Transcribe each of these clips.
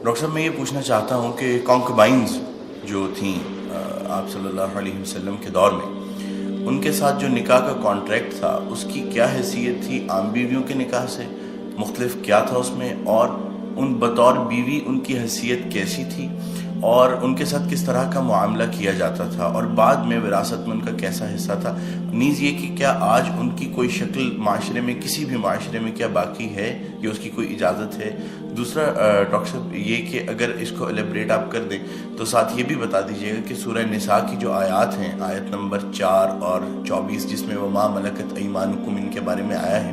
Doctor صاحب میں یہ پوچھنا چاہتا ہوں کہ کانکوبائنز جو تھیں آپ صلی اللہ علیہ وسلم کے دور میں، ان کے ساتھ جو نکاح کا کانٹریکٹ تھا اس کی کیا حیثیت تھی عام بیویوں کے نکاح سے؟ مختلف کیا تھا اس میں؟ اور ان بطور بیوی ان کی حیثیت کیسی تھی اور ان کے ساتھ کس طرح کا معاملہ کیا جاتا تھا، اور بعد میں وراثت میں ان کا کیسا حصہ تھا؟ نیز یہ کہ کیا آج ان کی کوئی شکل معاشرے میں، کسی بھی معاشرے میں کیا باقی ہے یا اس کی کوئی اجازت ہے؟ دوسرا ڈاکٹر صاحب یہ کہ اگر اس کو ایلیبریٹ آپ کر دیں تو ساتھ یہ بھی بتا دیجیے گا کہ سورہ نساء کی جو آیات ہیں، آیت نمبر 4 اور 24 جس میں وما ملکت ایمانکم ان کے بارے میں آیا ہے،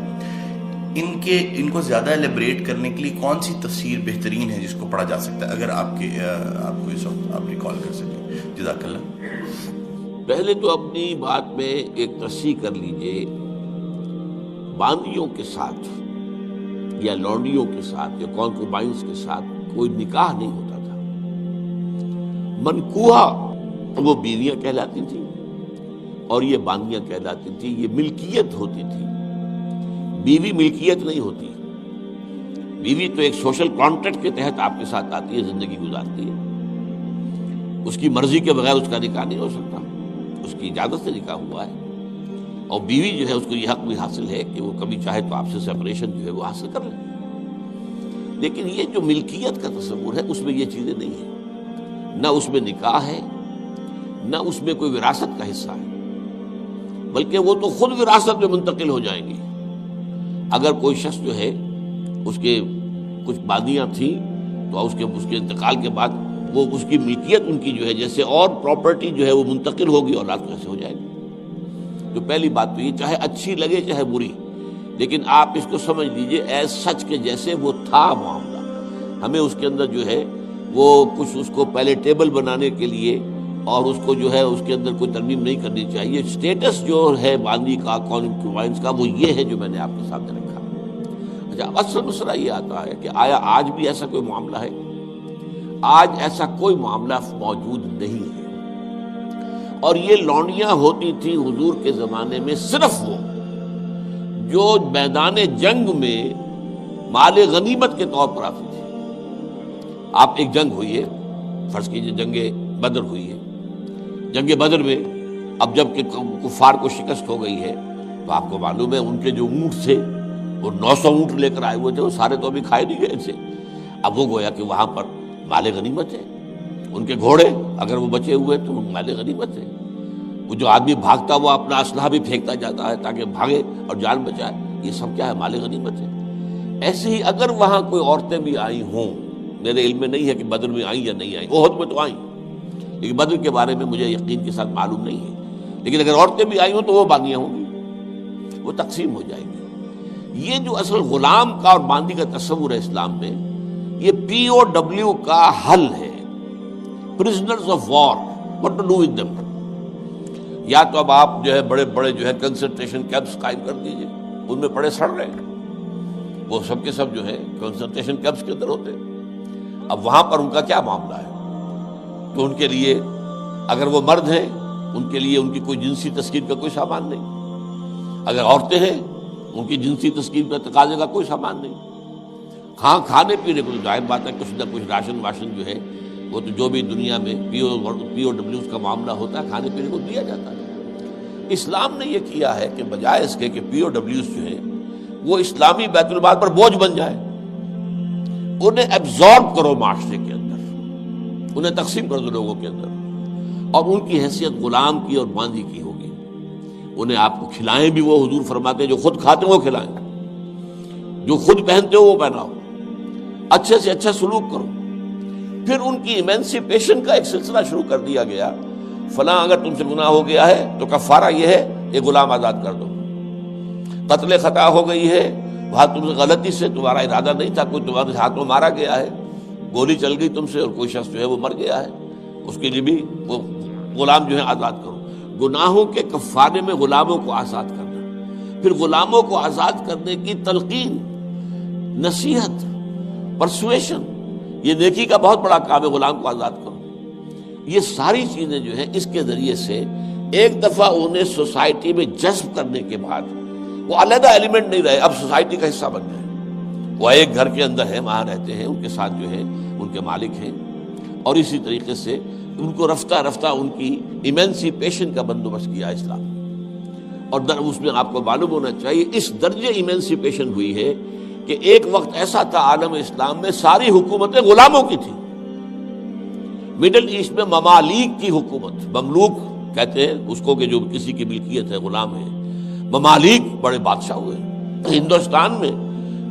ان کو زیادہ ایلیبریٹ کرنے کے لیے کون سی تفسیر بہترین ہے جس کو پڑھا جا سکتا ہے، اگر آپ کو اس وقت آپ ریکال کر سکیں؟ جزاک اللہ۔ پہلے تو اپنی بات میں ایک تصحیح کر لیجئے، باندیوں کے ساتھ یا لونڈیوں کے ساتھ یا کانکوبائنز کے ساتھ کوئی نکاح نہیں ہوتا تھا۔ منکوحہ وہ بیویاں کہلاتی تھیں اور یہ باندیاں کہلاتی تھیں، یہ ملکیت ہوتی تھی۔ بیوی ملکیت نہیں ہوتی، بیوی تو ایک سوشل کانٹریکٹ کے تحت آپ کے ساتھ آتی ہے، زندگی گزارتی ہے، اس کی مرضی کے بغیر اس کا نکاح نہیں ہو سکتا، اس کی اجازت سے نکاح ہوا ہے، اور بیوی جو ہے اس کو یہ حق بھی حاصل ہے کہ وہ کبھی چاہے تو آپ سے سیپریشن جو ہے وہ حاصل کر لے۔ لیکن یہ جو ملکیت کا تصور ہے اس میں یہ چیزیں نہیں ہیں، نہ اس میں نکاح ہے، نہ اس میں کوئی وراثت کا حصہ ہے، بلکہ وہ تو خود وراثت میں منتقل ہو جائیں گی۔ اگر کوئی شخص جو ہے اس کے کچھ باندیاں تھیں تو اس کے انتقال کے بعد وہ اس کی ملکیت ان کی جو ہے جیسے اور پراپرٹی جو ہے وہ منتقل ہوگی، اولاد کو ایسے ہو جائے گی۔ تو پہلی بات تو یہ چاہے اچھی لگے چاہے بری، لیکن آپ اس کو سمجھ لیجئے ایز سچ کے جیسے وہ تھا معاملہ۔ ہمیں اس کے اندر جو ہے وہ کچھ اس کو پہلے ٹیبل بنانے کے لیے اور اس کو جو ہے اس کے اندر کوئی ترمیم نہیں کرنی چاہیے۔ سٹیٹس جو ہے باندی کا، کانکوبائنز کا، وہ یہ ہے جو میں نے آپ کے سامنے رکھا۔ اچھا، اصل مسئلہ یہ آتا ہے کہ آیا آج بھی ایسا کوئی معاملہ ہے؟ آج ایسا کوئی معاملہ موجود نہیں ہے، اور یہ لونڈیاں ہوتی تھیں حضور کے زمانے میں صرف وہ جو میدان جنگ میں مال غنیمت کے طور پر آتی تھی۔ آپ ایک جنگ ہوئی ہے، فرض کیجئے جنگ بدر ہوئی ہے، جنگ بدر میں اب جب کہ کفار کو شکست ہو گئی ہے تو آپ کو معلوم ہے ان کے جو اونٹ تھے وہ 900 اونٹ لے کر آئے ہوئے تھے، وہ سارے تو ابھی کھائے نہیں گئے تھے۔ اب وہ گویا کہ وہاں پر مال غنیمت ہے، ان کے گھوڑے اگر وہ بچے ہوئے تو مال غنیمت ہے۔ وہ جو آدمی بھاگتا وہ اپنا اسلحہ بھی پھینکتا جاتا ہے تاکہ بھاگے اور جان بچائے، یہ سب کیا ہے؟ مال غنیمت ہے۔ ایسے ہی اگر وہاں کوئی عورتیں بھی آئی ہوں، میرے علم میں نہیں ہے کہ بدر میں آئیں یا نہیں آئیں، احد میں تو آئیں، لیکن بدر کے بارے میں مجھے یقین کے ساتھ معلوم نہیں ہے، لیکن اگر عورتیں بھی آئی ہوں تو وہ باندیاں ہوں گی، وہ تقسیم ہو جائیں گی۔ یہ جو اصل غلام کا اور باندی کا تصور ہے اسلام میں، یہ POW کا حل ہے، prisoners of war, what to do with them۔ یا تو اب آپ جو ہے بڑے بڑے جو ہے کنسنٹریشن کیمپس قائم کر دیجئے، ان میں پڑے سڑ رہے ہیں، وہ سب کے سب جو ہے کنسنٹریشن کیمپس کے اندر ہوتے ہیں۔ اب وہاں پر ان کا کیا معاملہ ہے؟ تو ان کے لیے اگر وہ مرد ہیں ان کے لیے ان کی کوئی جنسی تسکین کا کوئی سامان نہیں، اگر عورتیں ہیں ان کی جنسی تسکین کا تقاضے کا کوئی سامان نہیں۔ ہاں، کھانے پینے کو ظاہر بات ہے کچھ نہ کچھ راشن واشن جو ہے وہ تو جو بھی دنیا میں POWs کا معاملہ ہوتا ہے کھانے پینے کو دیا جاتا ہے۔ اسلام نے یہ کیا ہے کہ بجائے اس کے کہ POWs جو ہیں وہ اسلامی بیت المال پر بوجھ بن جائے، انہیں ایبزارب کرو معاشرے کے اندر، انہیں تقسیم کر دو لوگوں کے اندر، اور ان کی حیثیت غلام کی اور باندی کی ہوگی۔ انہیں آپ کو کھلائیں بھی وہ، حضور فرماتے ہیں جو خود کھاتے ہیں وہ کھلائیں، جو خود پہنتے ہو وہ پہناؤ، اچھے سے اچھا سلوک کرو۔ پھر ان کی ایمینسیپیشن کا ایک سلسلہ شروع کر دیا گیا، فلاں اگر تم سے گناہ ہو گیا ہے تو کفارہ یہ ہے یہ غلام آزاد کر دو، قتل خطا ہو گئی ہے، وہاں تم سے غلطی سے تمہارا ارادہ نہیں تھا، کوئی تمہارے ہاتھ میں مارا گیا ہے، گولی چل گئی تم سے اور کوئی شخص جو ہے وہ مر گیا ہے، اس کے لیے بھی وہ غلام جو ہے آزاد کرو۔ گناہوں کے کفارے میں غلاموں کو آزاد کرنا، پھر غلاموں کو آزاد کرنے کی تلقین، نصیحت، پرسویشن، یہ نیکی کا بہت بڑا کام ہے، غلام کو آزاد کرو۔ یہ ساری چیزیں جو ہیں اس کے ذریعے سے ایک دفعہ انہیں سوسائٹی میں جذب کرنے کے بعد وہ علیحدہ ایلیمنٹ نہیں رہے، اب سوسائٹی کا حصہ بن گئے۔ وہ ایک گھر کے اندر ہے، وہاں رہتے ہیں، ان کے ساتھ جو ہے ان کے مالک ہیں، اور اسی طریقے سے ان کو رفتہ رفتہ ان کی ایمینسیپیشن کا بندوبست کیا اسلام، اور اس میں آپ کو معلوم ہونا چاہیے اس درجے ایمینسیپیشن ہوئی ہے کہ ایک وقت ایسا تھا عالم اسلام میں ساری حکومتیں غلاموں کی تھیں۔ مڈل ایسٹ میں ممالک کی حکومت، مملوک کہتے ہیں اس کو کہ جو کسی کی ملکیت ہے، غلام ہے، ممالک بڑے بادشاہ ہوئے۔ ہندوستان میں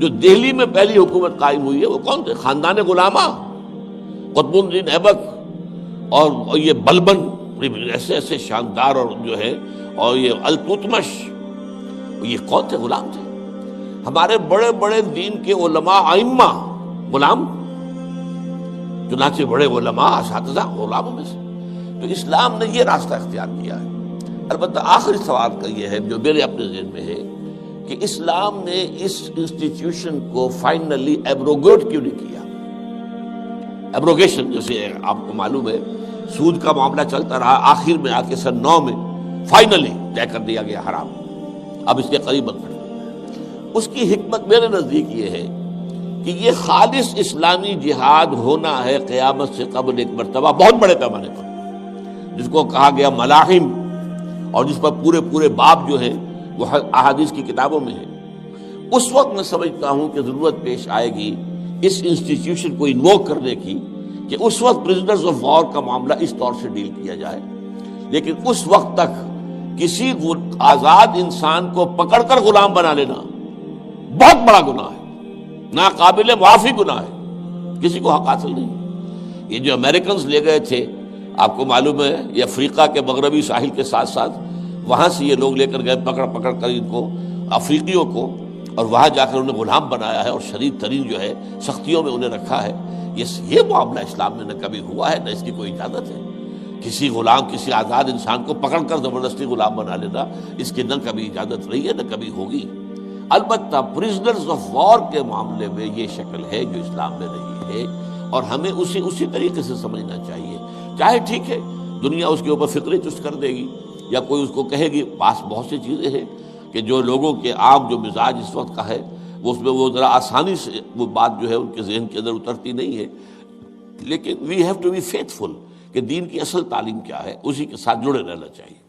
جو دہلی میں پہلی حکومت قائم ہوئی ہے وہ کون تھے؟ خاندان غلامہ، قطب الدین ایبک اور یہ بلبن، ایسے ایسے شاندار، اور جو ہے اور یہ التتمش، یہ کون تھے؟ غلام تھے۔ ہمارے بڑے بڑے دین کے علماء ائمہ غلام، چنانچہ بڑے علماء اساتذہ غلاموں میں سے۔ تو اسلام نے یہ راستہ اختیار کیا ہے۔ البتہ آخری سوال کا یہ ہے جو میرے اپنے ذہن میں ہے کہ اسلام نے اس انسٹیٹیوشن کو فائنلی ایبروگیٹ کیوں نہیں کیا؟ ایبروگیشن، جیسے آپ کو معلوم ہے سود کا معاملہ چلتا رہا، آخر میں آ کے سن 9 میں فائنلی طے کر دیا گیا حرام، اب اس کے قریب مت بڑھو۔ اس کی حکمت میرے نزدیک یہ ہے کہ یہ خالص اسلامی جہاد ہونا ہے قیامت سے قبل ایک مرتبہ بہت بڑے پیمانے پر، جس کو کہا گیا ملاحم، اور جس پر پورے باب جو ہے وہ احادیث کی کتابوں میں ہے۔ اس وقت میں سمجھتا ہوں کہ ضرورت پیش آئے گی اس انسٹیٹیوشن کو انووک کرنے کی، کہ اس وقت پرزنرز آف وار کا معاملہ اس طور سے ڈیل کیا جائے، لیکن اس وقت تک کسی آزاد انسان کو پکڑ کر غلام بنا لینا بہت بڑا گناہ ہے، ناقابل معافی گناہ ہے، کسی کو حق حاصل نہیں۔ یہ جو امریکنز لے گئے تھے، آپ کو معلوم ہے یہ افریقہ کے مغربی ساحل کے ساتھ ساتھ وہاں سے یہ لوگ لے کر گئے، پکڑ کر ان کو، افریقیوں کو، اور وہاں جا کر انہیں غلام بنایا ہے اور شدید ترین جو ہے سختیوں میں انہیں رکھا ہے۔ یہ معاملہ اسلام میں نہ کبھی ہوا ہے، نہ اس کی کوئی اجازت ہے۔ کسی غلام، کسی آزاد انسان کو پکڑ کر زبردستی غلام بنا لینا، اس کی نہ کبھی اجازت رہی ہے نہ کبھی ہوگی۔ البتہ پرزنرز آف وار کے معاملے میں یہ شکل ہے جو اسلام میں رہی ہے، اور ہمیں اسی طریقے سے سمجھنا چاہیے۔ چاہے ٹھیک ہے دنیا اس کے اوپر فکرے چست کر دے گی، یا کوئی اس کو کہے گی، پاس بہت سی چیزیں ہیں کہ جو لوگوں کے عام جو مزاج اس وقت کا ہے وہ اس میں وہ ذرا آسانی سے وہ بات جو ہے ان کے ذہن کے اندر اترتی نہیں ہے، لیکن we have to be faithful کہ دین کی اصل تعلیم کیا ہے، اسی کے ساتھ جڑے رہنا چاہیے۔